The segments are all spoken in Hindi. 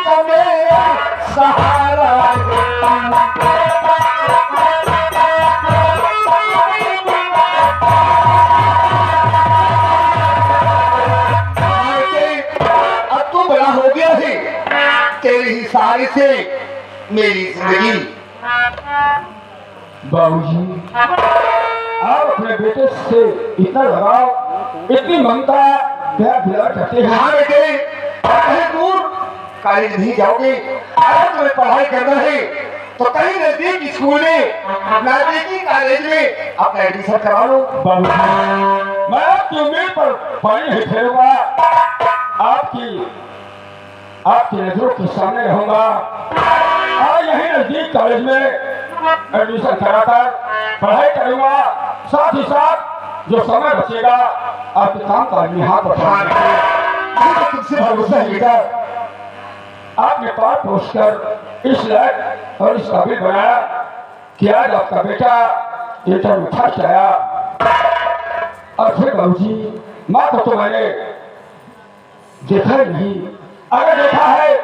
तो मेरा सहारा अब तू बड़ा हो गया है, तेरे ही सहारे से मेरी जिंदगी। बाबूजी, आप अपने बेटे से इतना लगाव, इतनी ममता प्यार दिलार करते हैं। हाँ बेटे, कहीं दूर कॉलेज नहीं जाओगे। अगर तुम्हें पढ़ाई करना है तो कहीं नजदीक स्कूल में, नजदीकी कॉलेज में अपना एडमिशन करा लो। बाबूजी, मैं आपकी उम्मीद पर पानी नहीं फेरूंगा, आपकी नजरों के सामने रहूंगा। आज यही नजदीक कॉलेज में एडमिशन कराकर पढ़ाई करूंगा, साथ ही साथ जो समय बचेगा आपके काम का हाथ बढ़ाऊंगा। तुमसे भरोसा है बेटा, आपने पार पहुंचकर इस लायक और इस काबिल बनाया कि आज आपका बेटा इंटर में फर्स्ट आया। और फिर बाबूजी, माँ को तो मैंने देखा ही नहीं, अगर देखा है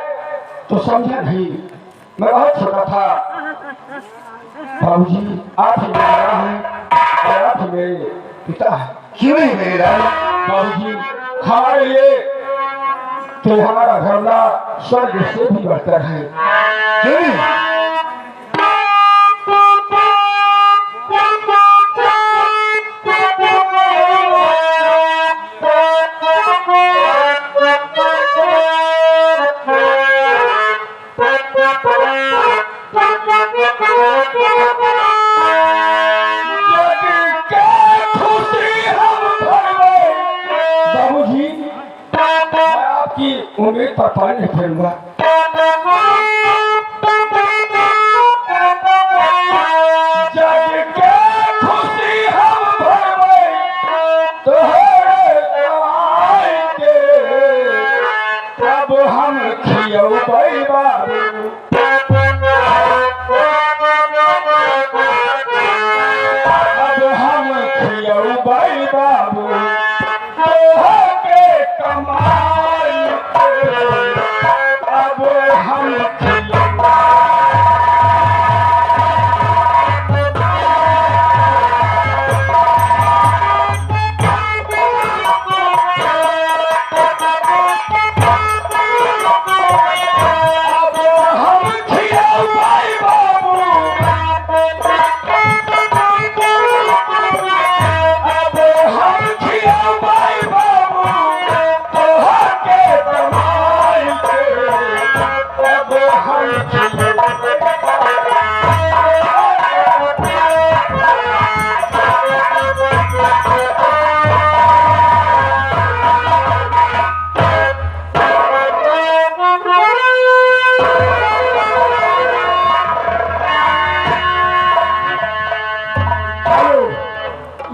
तो समझा नहीं, मैं बहुत छोटा था। बाबूजी, आप ही मेरा राम है और आप ही मेरे पिता है। क्यों नहीं मेरे राम? बाबूजी, हमारे लिए तो हमारा घरना स्वर्ग से भी बढ़कर है। क्यों नहीं? उम्मीद पर पानी नहीं फेरूंगा। जग के खुशी हम भरवे तोहरे आएंगे, तब हम खियौबै बाबू, अब हम खियौबै बाबू तोहके कमाई, अब हम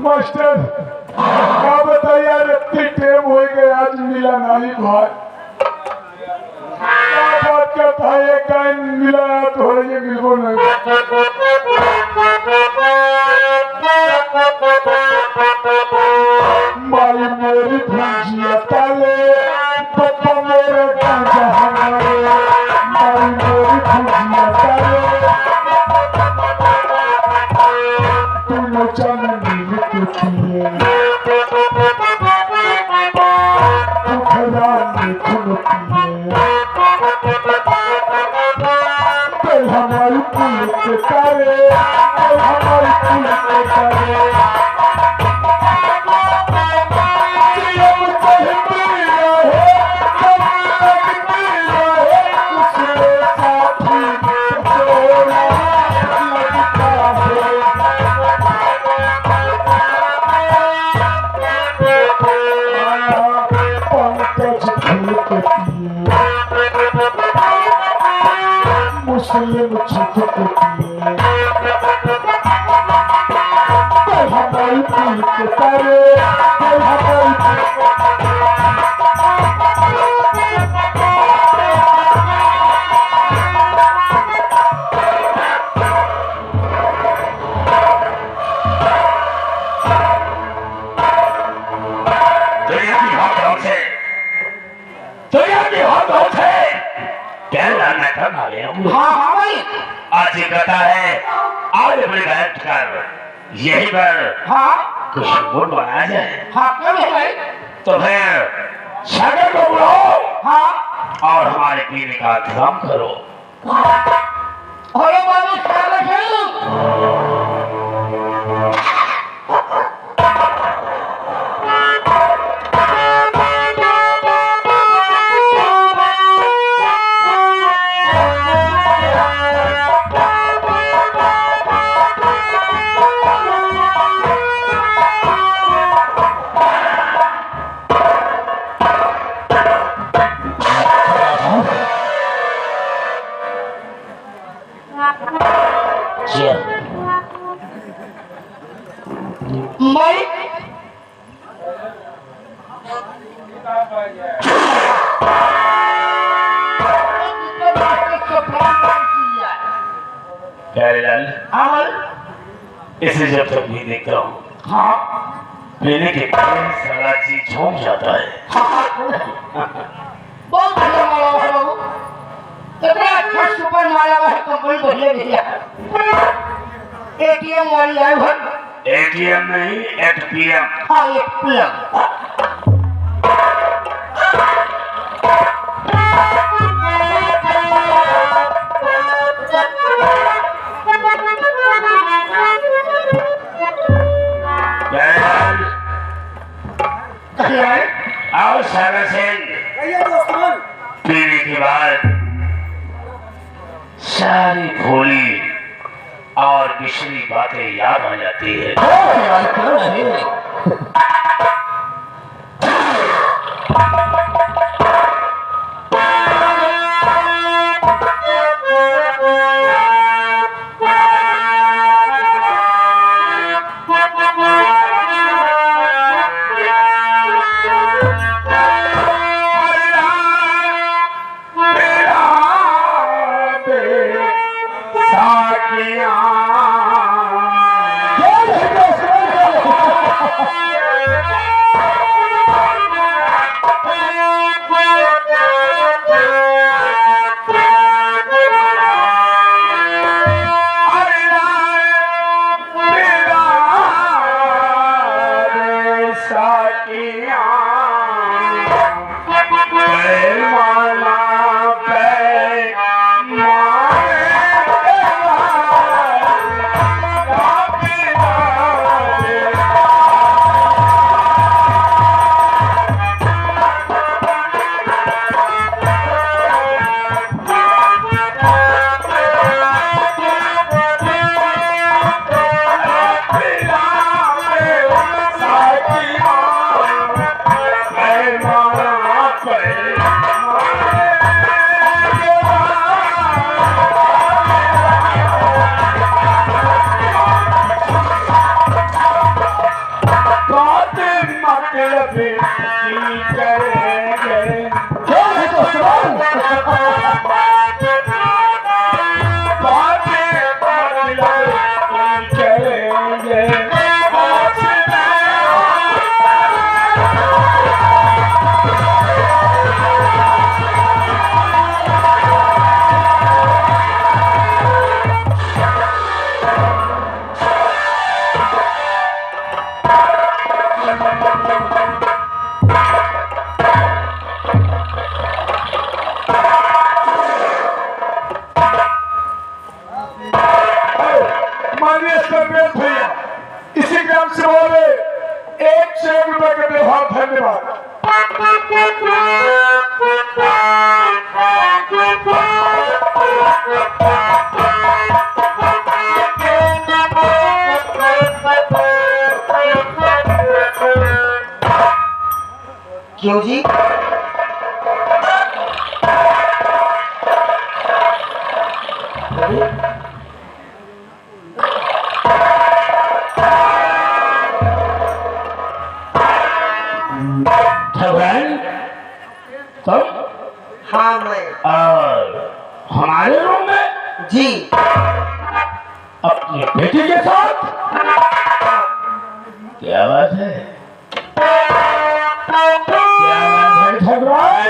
मास्टर क्या बताइए यार, इतनी टेम हो गई आज मिला नहीं भाई। क्या बात क्या था, एक टाइम मिला तो ये बिल्कुल नहीं। माई मेरी भुजिया ताले, पापा मेरे गांजा हमारे, माई मेरी भुजिया ताले, दोनों चांदनी हमारी पुल के तारे, हमारी पुल के तारे, मुस्लिम छुपके हमारी पुल के तारे, क्या लाना था मारे हम? हाँ हाँ भाई। आज ये कहता है आज अपने बैठ कर यही पर हाँ कुछ मूड बनाया जाए। हाँ क्यों नहीं भाई? तो फिर सागर को बुलाओ हाँ और हमारे पीने का इंतजाम करो। अरे बाबू स्वागत है। मैं प्यारेलाल अमल इसे जब तक भी देखता हूँ हाँ पीने के कारण सारा चीज झूम जाता है। बहुत बढ़िया माला है बाबू। इतना अच्छा सुपर माला है कंपनी बढ़िया भैया। एटीएम वाली है भाई। एटीएम नहीं एटीएम। हाँ एटीएम। और सारा सिंह पीने के बाद सारी भोली और पिछली बातें याद आ जाती है। क्यों जी? हाँ मैं हमारे रूम में जी अपनी बेटी के साथ क्या बात है? क्या बात है ठगवान?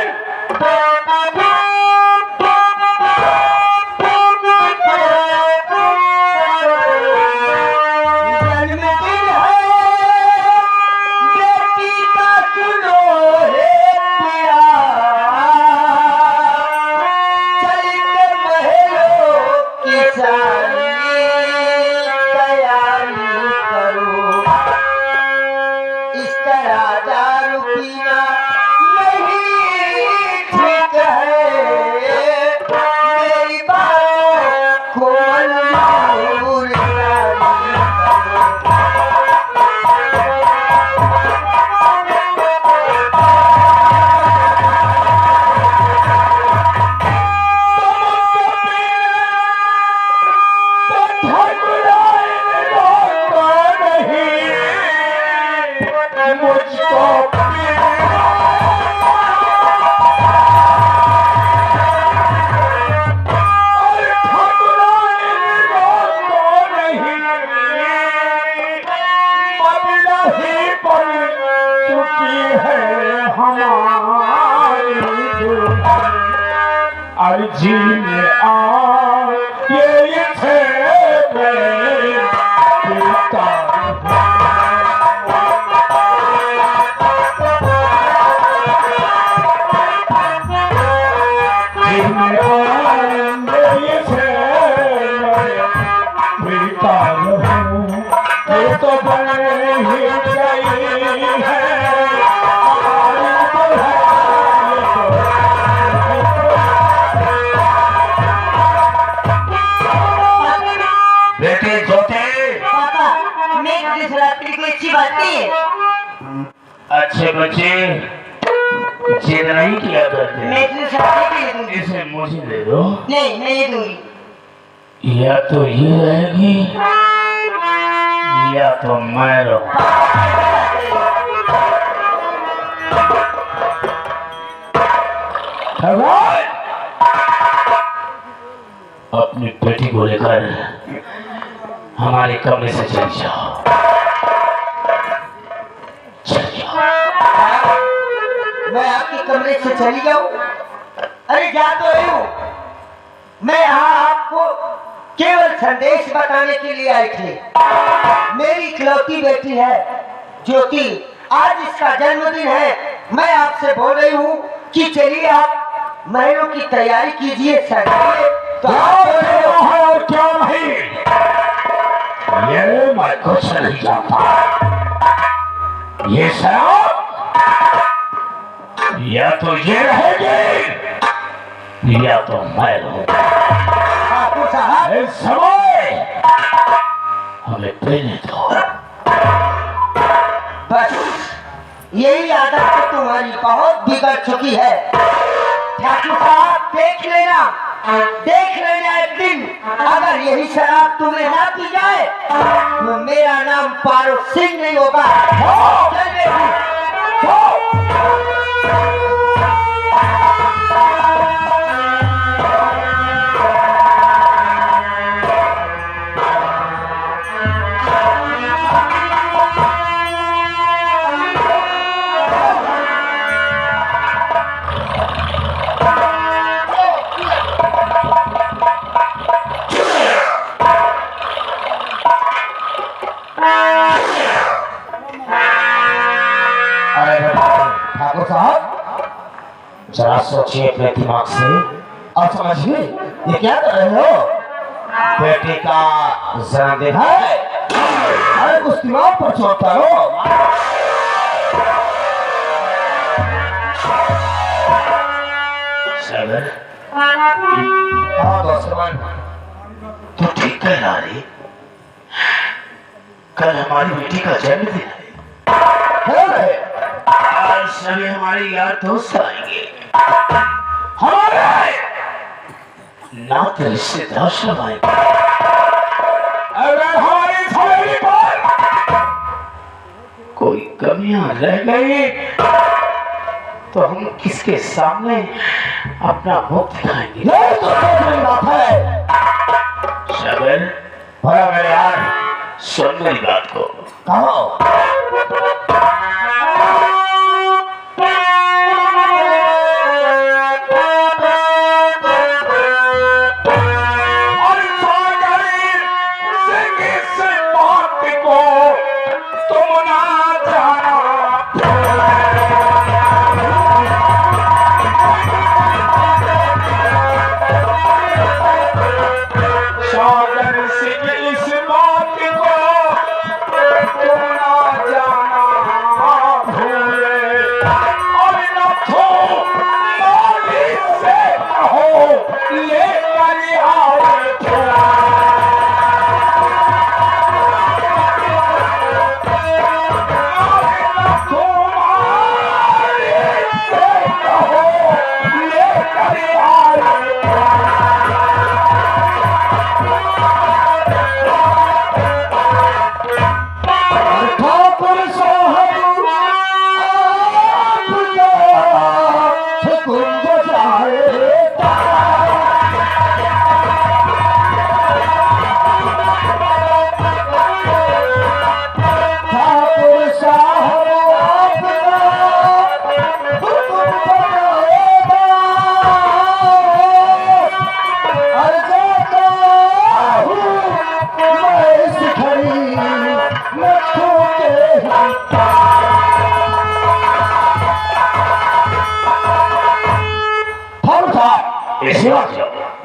सारी तैयारी करो, इस तरह दारू पीना नहीं ठीक है, मेरी बात को मंजूर जी में आ ये थे ये तो बड़े ही गई है अच्छी बात नहीं है। अच्छे बच्चे जिद नहीं किया करते। मैं इतने सारे के लिए दूंगी। इसे मुझे दे दो। नहीं, मैं नहीं दूंगी। या तो ये रहेगी या तो मैं रहूं। अपनी बेटी को लेकर हमारे कमरे से चल जाओ। मैं आपके कमरे से चली जाऊं? अरे जा तो रही हूं। मैं यहाँ आपको केवल संदेश बताने के लिए आई थी। मेरी इकलौती बेटी है ज्योति, आज इसका जन्मदिन है। मैं आपसे बोल रही हूँ कि चलिए आप महलों की तैयारी कीजिए, सजाइए। तो आप और क्या नहीं, ये मैं कुछ नहीं जानता। ये शराब या तो ये रहेगी या तो मैं रहूंगा। ठाकुर साहब, इस समय हमें पीने दो। बस यही आदत तो तुम्हारी बहुत बिगड़ चुकी है। ठाकुर साहब, देख लेना एक दिन अगर यही शराब तुम्हें ना पी जाए तो मेरा नाम पारो सिंह नहीं होगा। चल बेटी, ठाकुर साहब, जरा सोचिए अपने दिमाग से और समझिए ये क्या कर रहे हो। बेटी का जन्मदिन है। अरे कुछ दिमाग पर चोट करो। सागर, हाँ दोस्त, तू ठीक कह रहा है। कल हमारी बेटी का जन्मदिन है। आज सभी हमारे यार दोस्त आएंगे, हमारे नाते रिश्तेदार सब आएंगे। अगर हमारी फैमिली पर कोई कमियां रह गई तो हम किसके सामने अपना मुख दिखाएंगे? ये तो दूसरी बात है। सागर, भला मेरे यार, सुन मेरी बात को। कहो।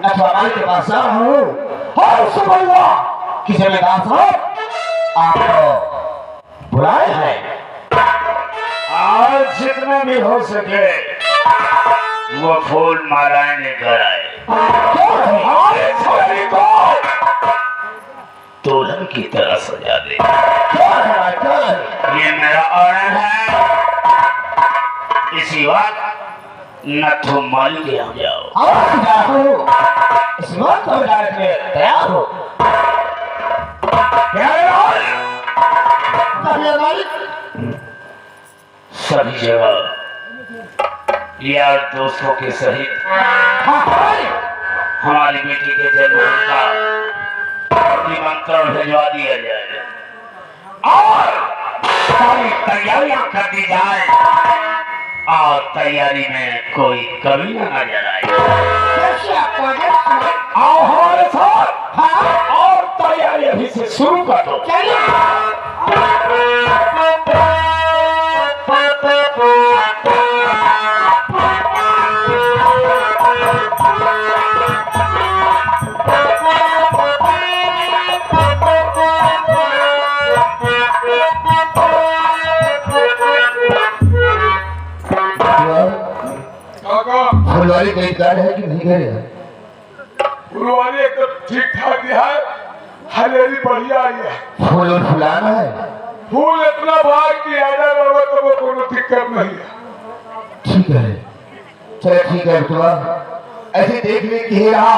नथुराबाई के पास जा रहा हूँ और उससे बोलूंगा कि जमींदार साहब आपको बुलाए हैं। आज जितना भी हो सके वो फूल मालाएं लेकर आए। हमारे छोरी को दुल्हन की तरह सजा दे। क्या है? ये मेरा ऑर्डर है। इसी वक्त नथु माली के यहाँ जाओ। और जा रहा हूँ इस वक्त हम जाने के लिए तैयार हो। सभी जगह यार दोस्तों के सहित हमारी बेटी के जन्मदिन का निमंत्रण भिजवा दिया जाए और सारी तैयारियां कर दी जाए और तैयारी में कोई कमी न नजर आए। आओ हमारे साथ। हाँ और तैयारी अभी से शुरू कर दो। फुलवारी कहीं कार्ड है कि नहीं करे? फुलवारी एकदम ठीक ठाक है, हरियाली बढ़िया आई है। फूल और फुलाना है। फूल इतना भाग कि आधा रहो तो वो कोनो दिक्कत नहीं है। ठीक है चलो ठीक है बेटवा, ऐसे देखने की ही रहा,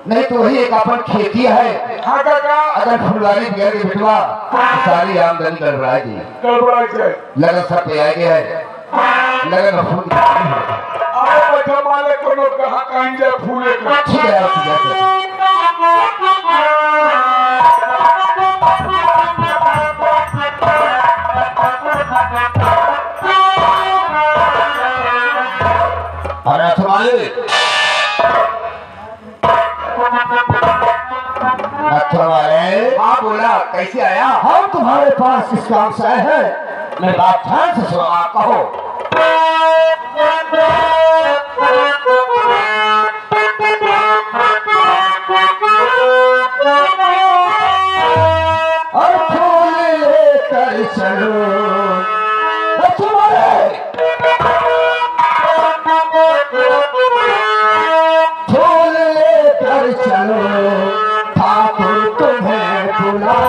नहीं तो वही एक अपन खेती है। हाँ काका अगर फुलवारी बिगड़ गई बेटवा तो सारी आमदनी गड़बड़ाएगी। गड़बड़ा जाए। लगन सब पे आगे है, लगन में फूल अरे बैठा माले कोनो कहाँ कहीं जाए फूले का। ठीक है आप जाते वाले। हाँ बोला कैसे आया? हम तुम्हारे पास किस काम से आए हैं? मैं बात ध्यान से सुनो, आप कहो। और फूल लेकर चलो तुम्हारे, फूल लेकर चलो ठाकुर तुम्हें बुला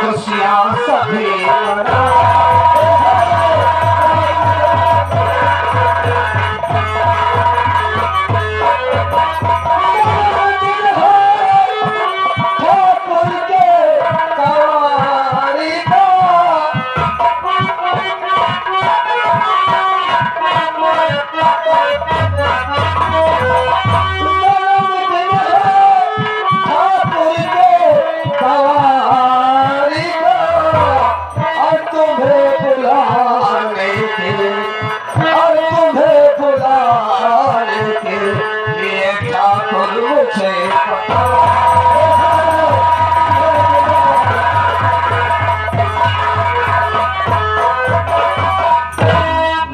खुशियाँ सभी ठाकुर के कारी का ठाकुर के कारी और तुम्हें बुलाने के लिए ठाकुर मुझे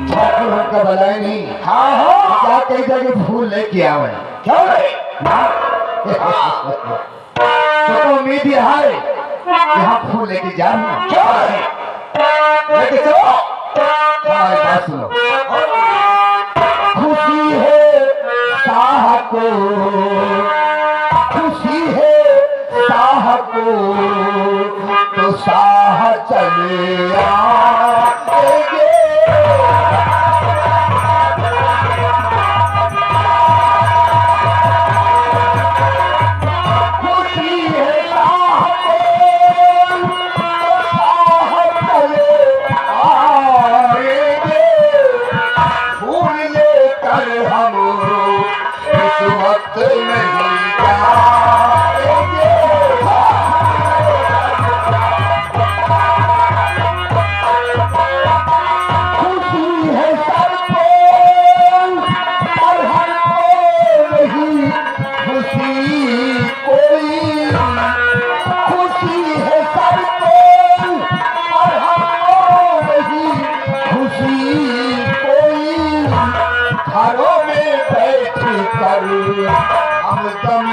ठाकुर का भलाई नहीं। हाँ हाँ क्या कई जगह फूल लेके आवे क्यों नहीं? तो उम्मीद ये है यहाँ फूल लेके जा रहा हूँ। क्यों नहीं? लेके चलो। हमारी बात सुनो। खुशी है शाह को, खुशी है शाह को, तो शाह चले आएंगे। खुशी है शाह को, तो शाह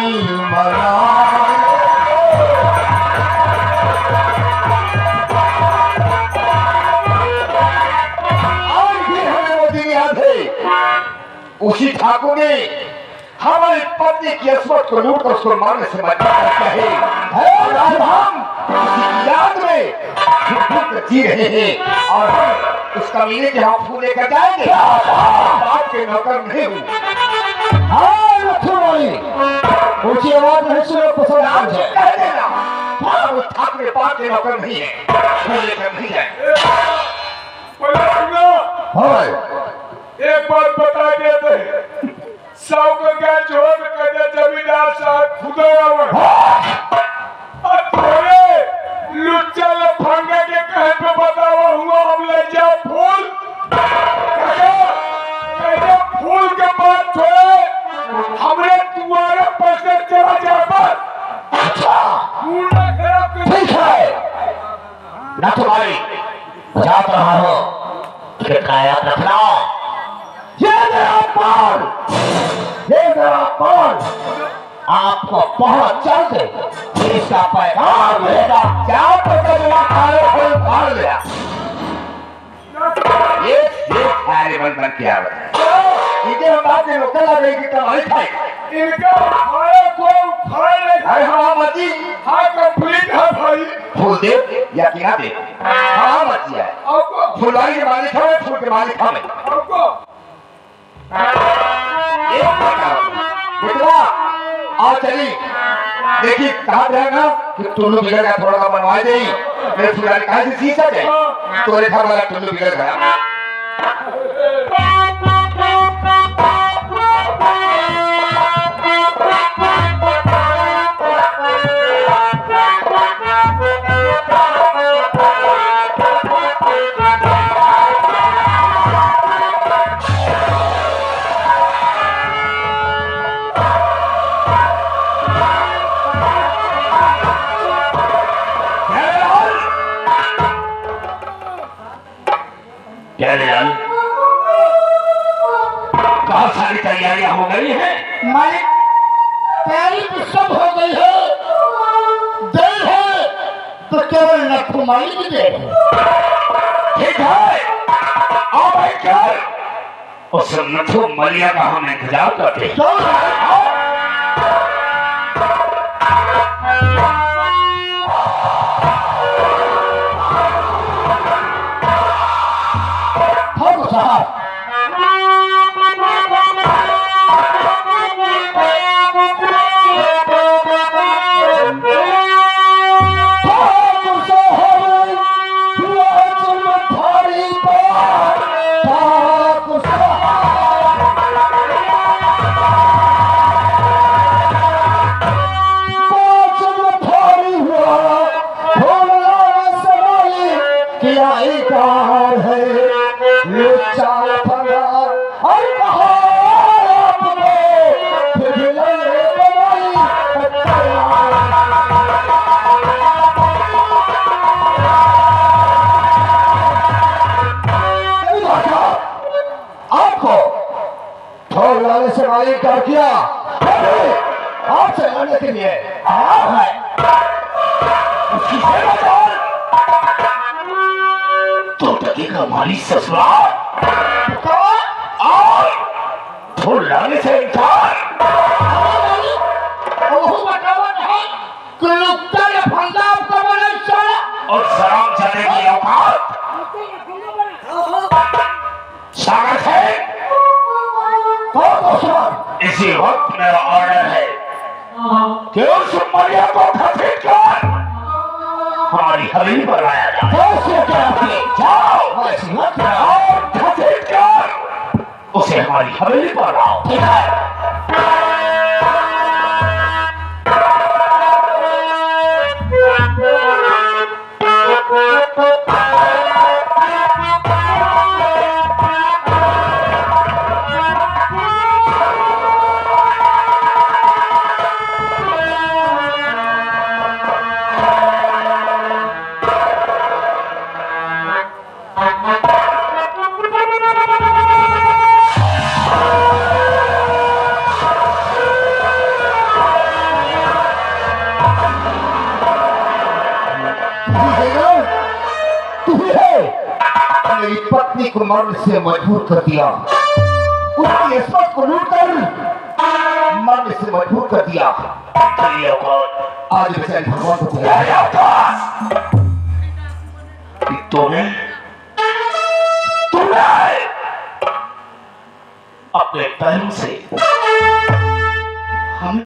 आज भी हमें वो दिन याद है। उसी ठाकुर ने हमारे पति की अस्मत को लूट कर उसको मारने से मजबूर किया है और आज हम उसकी याद में भूख जी रहे हैं और हम उस कमीने के हाथ फूल लेकर जाएंगे। बाप के नौकर नहीं हूँ। हाँ लखन वाली ऊंची आवाज नहीं सुनो पसंद नाम है। कह देना हम उस ठाकुर के बाप के नौकर नहीं है। फूल लेकर नहीं जाएंगे। हाँ एक बात बता देते सब को क्या छोड़ कर जमींदार साहब खुदे थोड़े लुच्चा लफंगा के कहे पे बतावा हुआ हम ले जाओ फूल कहते फूल के बाद थोड़े हमरे तुम्हारे पैसे चला जा पर अच्छा पूरा खराब कर ठीक है ना तुम्हारी जात रहा हो कितना याद रखना ये मेरा पान आपको बहुत जल्द इसका पैगाम मिलेगा। जाओ तो कदमा खाए फूल फाड़ लिया। ये सारे बंधन की आवत है। इनके हम बात में नौकर लगे कि कमाई खाए। इनका खाए को खाए अरे हाँ मती हाँ कंप्लीट है भाई फूल दे या किना दे। हाँ मती है। आपको फुलवारी के मालिक हमें, फूल के मालिक हमें। आपको बेटवा आओ चली। देखिए कहा जाएगा कि टुल्लू बिगड़ गया, थोड़ा सा बनवा दे। मेरे फुलवारी कहा से सीसा है तोरे घर वाला टुल्लू बिगड़ गया। बहुत सारी तैयारियां हो गई हैं। मालिक तैयारी तो सब हो गई है। देर है तो केवल नखु मालिक की देर है। ठीक है आओ भाई चल उस नथु मलिया का हम इंतजार करते हैं। चलो हाँ साहब क्या किया आपसे लड़ने के लिए उसकी सेवा कर तो टकेगा माली ससुराल और फूल लाने से इनकार। और सलाम चलने की औकात स्वागत है। इसी वक्त मेरा ऑर्डर है कि उस मरिया को घसीट कर हमारी हवेली पर लाया जाए। जाओ और घसीट कर उसे हमारी हवेली पर लाओ। ठीक है मेरी पत्नी को मरने से मजबूर कर दिया, उसकी इस्मत को लूट कर मरने से मजबूर कर दिया। तो ये कौन? आज बेचारी भगवान को बुलाया। तूने अपने पैरों से